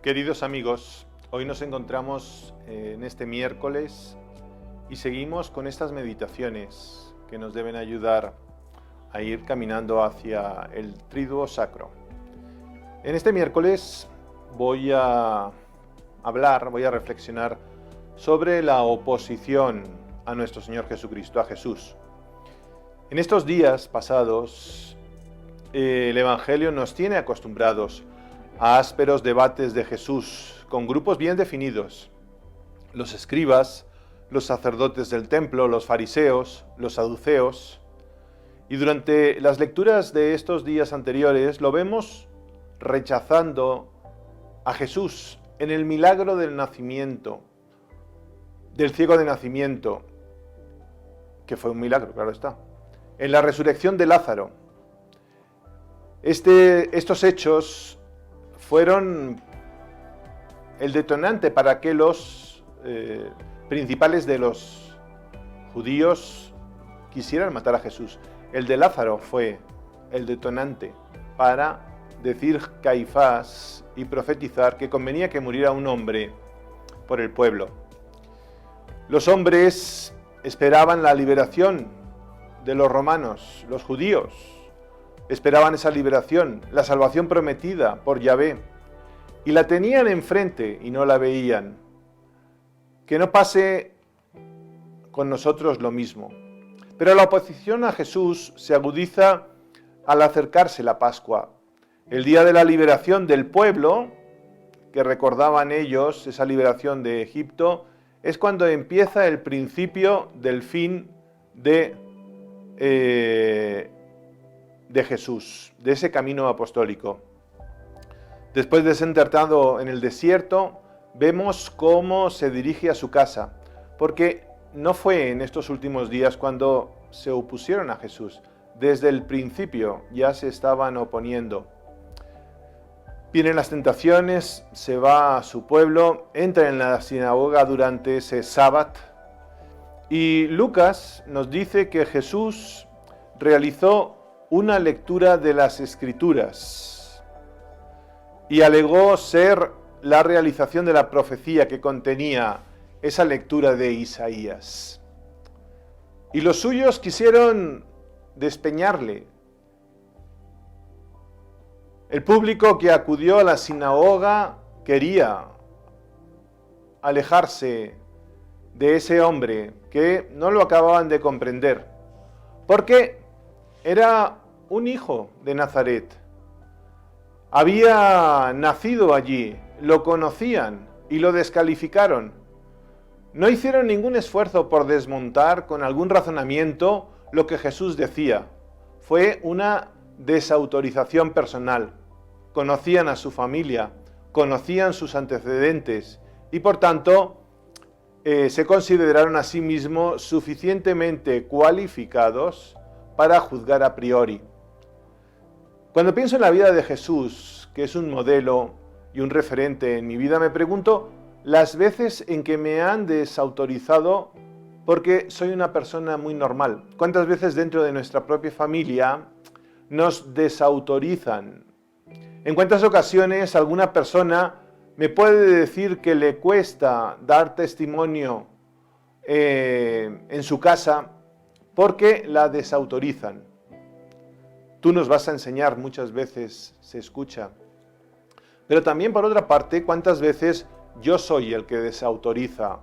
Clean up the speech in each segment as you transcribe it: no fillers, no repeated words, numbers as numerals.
Queridos amigos, hoy nos encontramos en este miércoles y seguimos con estas meditaciones que nos deben ayudar a ir caminando hacia el triduo sacro. En este miércoles voy a reflexionar sobre la oposición a nuestro Señor Jesucristo, a Jesús. En estos días pasados, el Evangelio nos tiene acostumbrados a ásperos debates de Jesús con grupos bien definidos: los escribas, los sacerdotes del templo, los fariseos, los saduceos. Y durante las lecturas de estos días anteriores lo vemos rechazando a Jesús en el milagro del nacimiento, del ciego de nacimiento, que fue un milagro, claro está, en la resurrección de Lázaro. Estos hechos fueron el detonante para que los principales de los judíos quisieran matar a Jesús. El de Lázaro fue el detonante para decir Caifás y profetizar que convenía que muriera un hombre por el pueblo. Los hombres esperaban la liberación de los romanos, los judíos. Esperaban esa liberación, la salvación prometida por Yahvé, y la tenían enfrente y no la veían. Que no pase con nosotros lo mismo. Pero la oposición a Jesús se agudiza al acercarse la Pascua, el día de la liberación del pueblo, que recordaban ellos, esa liberación de Egipto, es cuando empieza el principio del fin de Jesús, de ese camino apostólico. Después de ser tratado en el desierto, vemos cómo se dirige a su casa, porque no fue en estos últimos días cuando se opusieron a Jesús. Desde el principio ya se estaban oponiendo. Vienen las tentaciones, se va a su pueblo, entra en la sinagoga durante ese sábado, y Lucas nos dice que Jesús realizó una lectura de las Escrituras y alegó ser la realización de la profecía que contenía esa lectura de Isaías. Y los suyos quisieron despeñarle. El público que acudió a la sinagoga quería alejarse de ese hombre que no lo acababan de comprender, porque era un hijo de Nazaret. Había nacido allí, lo conocían y lo descalificaron. No hicieron ningún esfuerzo por desmontar con algún razonamiento lo que Jesús decía. Fue una desautorización personal. Conocían a su familia, conocían sus antecedentes y por tanto se consideraron a sí mismos suficientemente cualificados para juzgar a priori. Cuando pienso en la vida de Jesús, que es un modelo y un referente en mi vida, me pregunto las veces en que me han desautorizado porque soy una persona muy normal. ¿Cuántas veces dentro de nuestra propia familia nos desautorizan? ¿En cuántas ocasiones alguna persona me puede decir que le cuesta dar testimonio en su casa porque la desautorizan? Tú nos vas a enseñar, muchas veces se escucha. Pero también, por otra parte, ¿cuántas veces yo soy el que desautoriza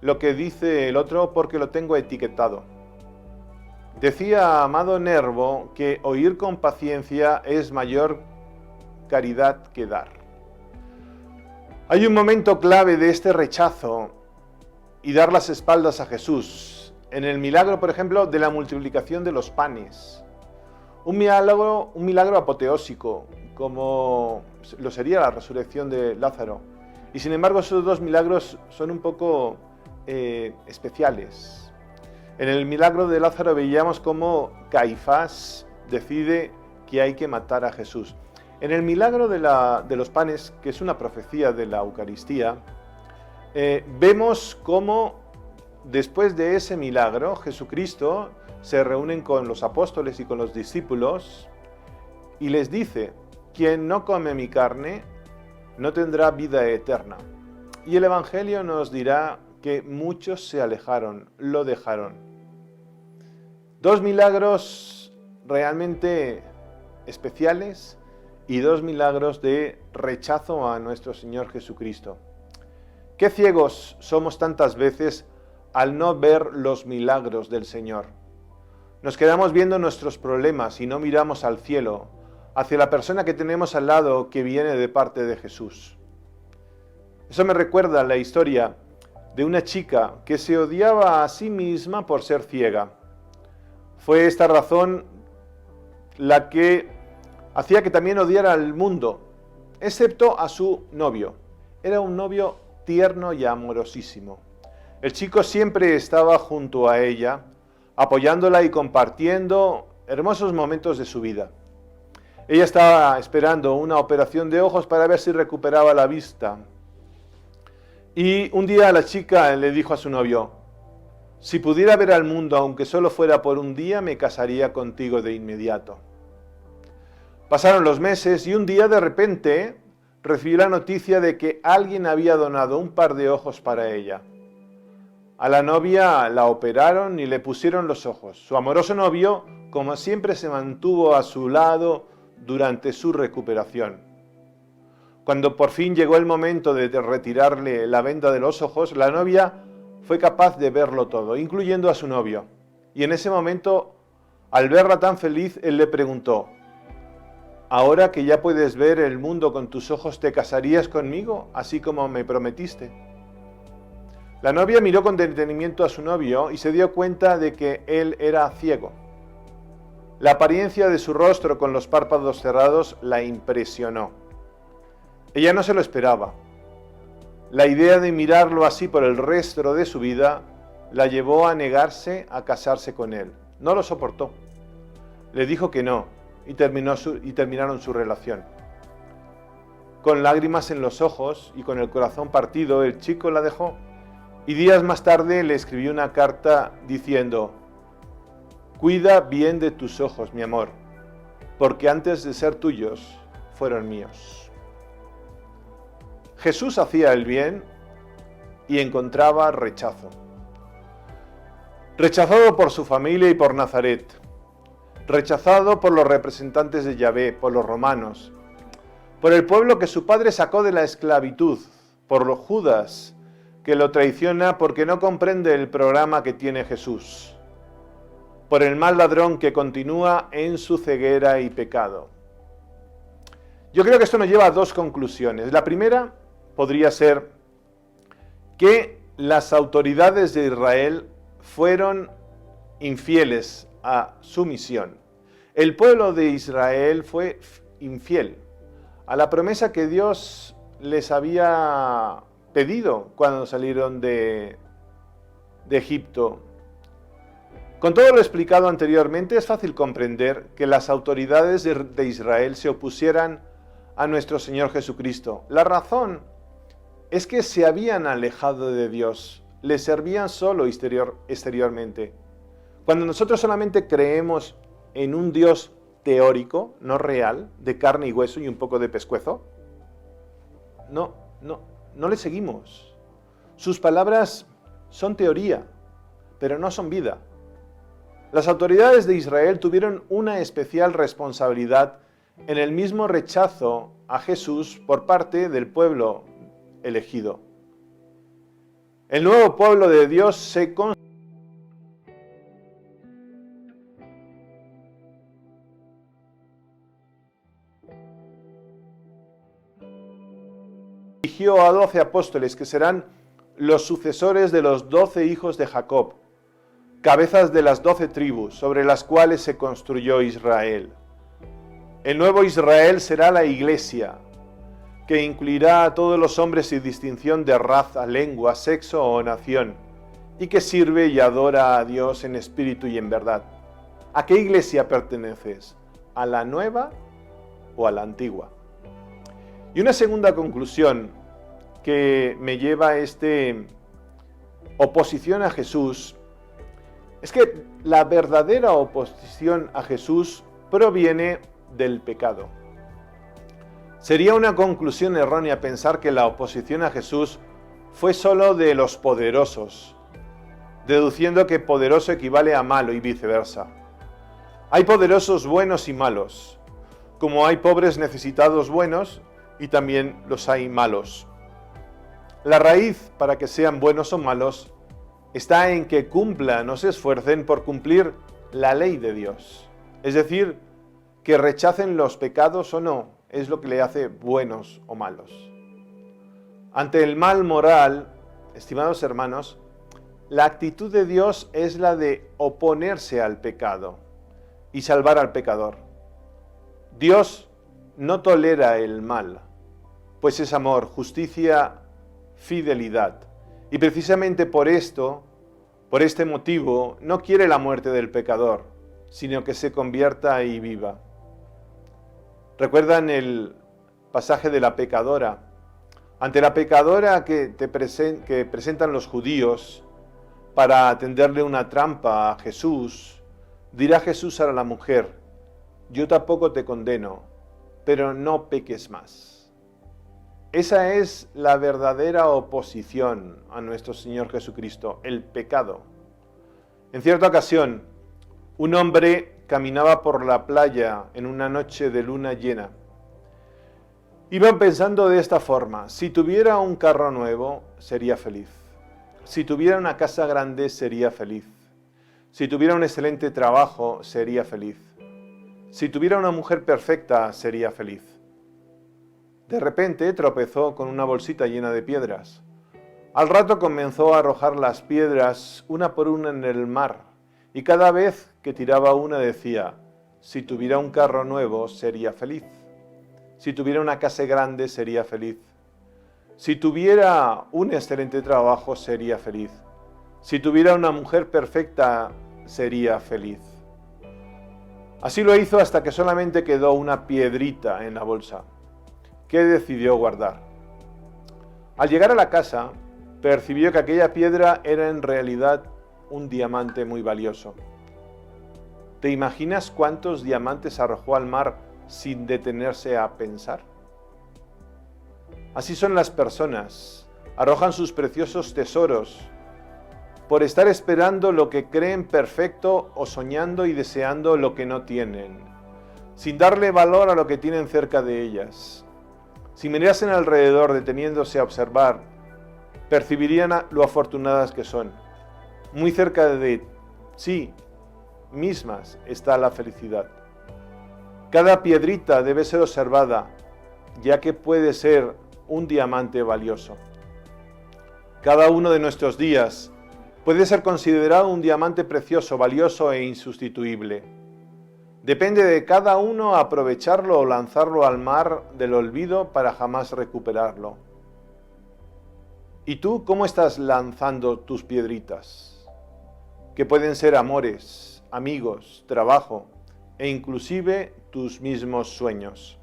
lo que dice el otro porque lo tengo etiquetado? Decía Amado Nervo que oír con paciencia es mayor caridad que dar. Hay un momento clave de este rechazo y dar las espaldas a Jesús, en el milagro, por ejemplo, de la multiplicación de los panes. Un milagro apoteósico, como lo sería la resurrección de Lázaro. Y sin embargo, esos dos milagros son un poco especiales. En el milagro de Lázaro veíamos cómo Caifás decide que hay que matar a Jesús. En el milagro de los panes, que es una profecía de la Eucaristía, vemos cómo después de ese milagro Jesucristo se reúnen con los apóstoles y con los discípulos y les dice: quien no come mi carne no tendrá vida eterna. Y el Evangelio nos dirá que muchos se alejaron, lo dejaron. Dos milagros realmente especiales y dos milagros de rechazo a nuestro Señor Jesucristo. Qué ciegos somos tantas veces al no ver los milagros del Señor. Nos quedamos viendo nuestros problemas y no miramos al cielo, hacia la persona que tenemos al lado que viene de parte de Jesús. Eso me recuerda la historia de una chica que se odiaba a sí misma por ser ciega. Fue esta razón la que hacía que también odiara al mundo, excepto a su novio. Era un novio tierno y amorosísimo. El chico siempre estaba junto a ella, apoyándola y compartiendo hermosos momentos de su vida. Ella estaba esperando una operación de ojos para ver si recuperaba la vista. Y un día la chica le dijo a su novio: si pudiera ver al mundo, aunque solo fuera por un día, me casaría contigo de inmediato. Pasaron los meses y un día de repente recibió la noticia de que alguien había donado un par de ojos para ella. A la novia la operaron y le pusieron los ojos. Su amoroso novio, como siempre, se mantuvo a su lado durante su recuperación. Cuando por fin llegó el momento de retirarle la venda de los ojos, la novia fue capaz de verlo todo, incluyendo a su novio. Y en ese momento, al verla tan feliz, él le preguntó: ¿ahora que ya puedes ver el mundo con tus ojos, te casarías conmigo, así como me prometiste? La novia miró con detenimiento a su novio y se dio cuenta de que él era ciego. La apariencia de su rostro con los párpados cerrados la impresionó. Ella no se lo esperaba. La idea de mirarlo así por el resto de su vida la llevó a negarse a casarse con él. No lo soportó. Le dijo que no y terminaron su relación. Con lágrimas en los ojos y con el corazón partido, el chico la dejó. Y días más tarde le escribió una carta diciendo: cuida bien de tus ojos, mi amor, porque antes de ser tuyos, fueron míos. Jesús hacía el bien y encontraba rechazo. Rechazado por su familia y por Nazaret. Rechazado por los representantes de Yahvé, por los romanos. Por el pueblo que su padre sacó de la esclavitud. Por los Judas, que lo traiciona porque no comprende el programa que tiene Jesús. Por el mal ladrón que continúa en su ceguera y pecado. Yo creo que esto nos lleva a dos conclusiones. La primera podría ser que las autoridades de Israel fueron infieles a su misión. El pueblo de Israel fue infiel a la promesa que Dios les había pedido cuando salieron de Egipto. Con todo lo explicado anteriormente, es fácil comprender que las autoridades de Israel se opusieran a nuestro Señor Jesucristo. La razón es que se habían alejado de Dios, le servían solo exteriormente. Cuando nosotros solamente creemos en un Dios teórico, no real, de carne y hueso y un poco de pescuezo, no le seguimos. Sus palabras son teoría, pero no son vida. Las autoridades de Israel tuvieron una especial responsabilidad en el mismo rechazo a Jesús por parte del pueblo elegido. El nuevo pueblo de Dios se eligió a 12 apóstoles que serán los sucesores de los 12 hijos de Jacob, cabezas de las 12 tribus sobre las cuales se construyó Israel. El nuevo Israel será la iglesia, que incluirá a todos los hombres sin distinción de raza, lengua, sexo o nación, y que sirve y adora a Dios en espíritu y en verdad. ¿A qué iglesia perteneces? ¿A la nueva o a la antigua? Y una segunda conclusión que me lleva a esta oposición a Jesús es que la verdadera oposición a Jesús proviene del pecado. Sería una conclusión errónea pensar que la oposición a Jesús fue solo de los poderosos, deduciendo que poderoso equivale a malo y viceversa. Hay poderosos buenos y malos, como hay pobres necesitados buenos y también los hay malos. La raíz para que sean buenos o malos está en que cumplan o se esfuercen por cumplir la ley de Dios. Es decir, que rechacen los pecados o no, es lo que le hace buenos o malos. Ante el mal moral, estimados hermanos, la actitud de Dios es la de oponerse al pecado y salvar al pecador. Dios no tolera el mal, pues es amor, justicia, fidelidad. Y precisamente por esto, por este motivo, no quiere la muerte del pecador, sino que se convierta y viva. ¿Recuerdan el pasaje de la pecadora? Ante la pecadora que presentan los judíos para tenderle una trampa a Jesús, dirá Jesús a la mujer: yo tampoco te condeno, pero no peques más. Esa es la verdadera oposición a nuestro Señor Jesucristo, el pecado. En cierta ocasión, un hombre caminaba por la playa en una noche de luna llena. Iba pensando de esta forma: si tuviera un carro nuevo, sería feliz. Si tuviera una casa grande, sería feliz. Si tuviera un excelente trabajo, sería feliz. Si tuviera una mujer perfecta, sería feliz. De repente tropezó con una bolsita llena de piedras. Al rato comenzó a arrojar las piedras una por una en el mar, y cada vez que tiraba una decía: si tuviera un carro nuevo, sería feliz. Si tuviera una casa grande, sería feliz. Si tuviera un excelente trabajo, sería feliz. Si tuviera una mujer perfecta, sería feliz. Así lo hizo hasta que solamente quedó una piedrita en la bolsa, que decidió guardar. Al llegar a la casa, percibió que aquella piedra era en realidad un diamante muy valioso. ¿Te imaginas cuántos diamantes arrojó al mar sin detenerse a pensar? Así son las personas, arrojan sus preciosos tesoros por estar esperando lo que creen perfecto o soñando y deseando lo que no tienen, sin darle valor a lo que tienen cerca de ellas. Si mirasen alrededor deteniéndose a observar, percibirían lo afortunadas que son. Muy cerca de sí mismas está la felicidad. Cada piedrita debe ser observada, ya que puede ser un diamante valioso. Cada uno de nuestros días puede ser considerado un diamante precioso, valioso e insustituible. Depende de cada uno aprovecharlo o lanzarlo al mar del olvido para jamás recuperarlo. ¿Y tú cómo estás lanzando tus piedritas? Que pueden ser amores, amigos, trabajo e inclusive tus mismos sueños.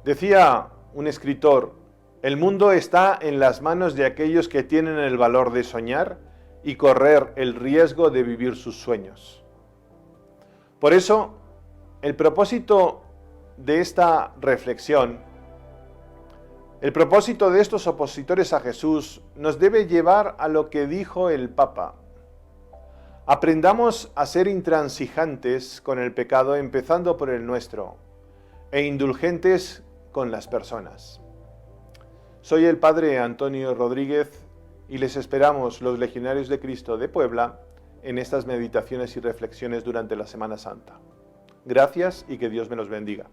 Decía un escritor: el mundo está en las manos de aquellos que tienen el valor de soñar y correr el riesgo de vivir sus sueños. Por eso, el propósito de esta reflexión, el propósito de estos opositores a Jesús, nos debe llevar a lo que dijo el Papa. Aprendamos a ser intransigentes con el pecado, empezando por el nuestro, e indulgentes con las personas. Soy el Padre Antonio Rodríguez y les esperamos, los Legionarios de Cristo de Puebla, en estas meditaciones y reflexiones durante la Semana Santa. Gracias y que Dios me los bendiga.